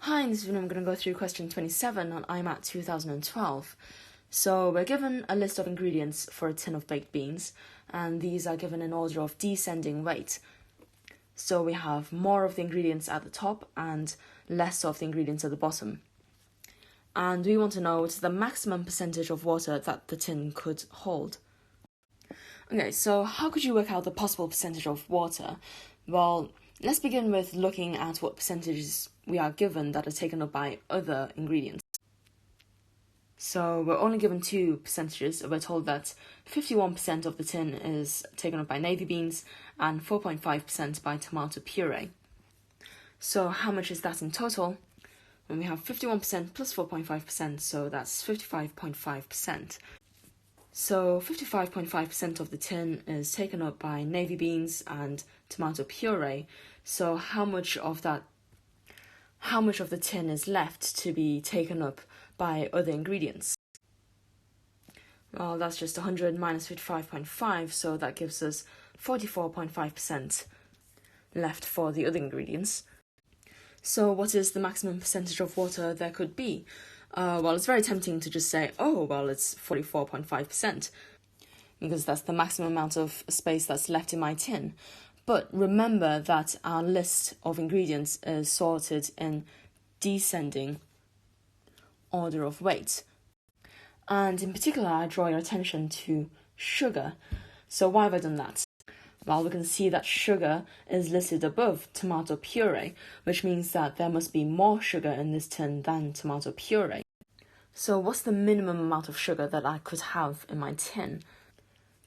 Hi, in this video I'm going to go through question 27 on IMAT 2012. So we're given a list of ingredients for a tin of baked beans, and these are given in order of descending weight. So we have more of the ingredients at the top and less of the ingredients at the bottom. And we want to know what's the maximum percentage of water that the tin could hold. Okay, so how could you work out the possible percentage of water? Well, let's begin with looking at what percentages we are given that are taken up by other ingredients. So we're only given two percentages. We're told that 51% of the tin is taken up by navy beans and 4.5% by tomato puree. So how much is that in total? When we have 51% plus 4.5%, so that's 55.5%. So 55.5% of the tin is taken up by navy beans and tomato puree. So how much of the tin is left to be taken up by other ingredients? Well, that's just 100 minus 55.5, so that gives us 44.5% left for the other ingredients. So what is the maximum percentage of water there could be? Well, it's very tempting to just say, oh, well, it's 44.5%, because that's the maximum amount of space that's left in my tin. But remember that our list of ingredients is sorted in descending order of weight. And in particular, I draw your attention to sugar. So why have I done that? Well, we can see that sugar is listed above tomato puree, which means that there must be more sugar in this tin than tomato puree. So what's the minimum amount of sugar that I could have in my tin?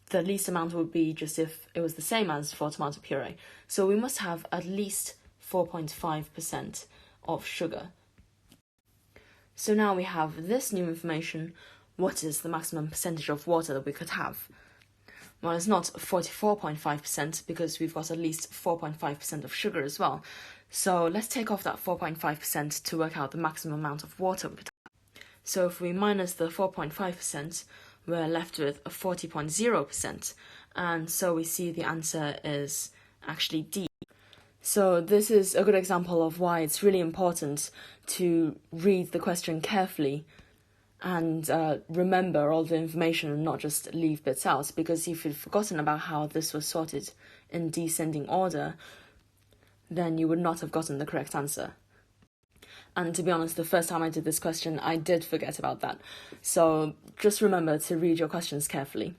The least amount would be just if it was the same as for tomato puree. So we must have at least 4.5% of sugar. So now we have this new information. What is the maximum percentage of water that we could have? Well, it's not 44.5% because we've got at least 4.5% of sugar as well. So let's take off that 4.5% to work out the maximum amount of water we could have. So if we minus the 4.5%, we're left with a 40.0%. And so we see the answer is actually D. So this is a good example of why it's really important to read the question carefully and remember all the information and not just leave bits out, because if you'd forgotten about how this was sorted in descending order, then you would not have gotten the correct answer. And to be honest, the first time I did this question, I did forget about that. So just remember to read your questions carefully.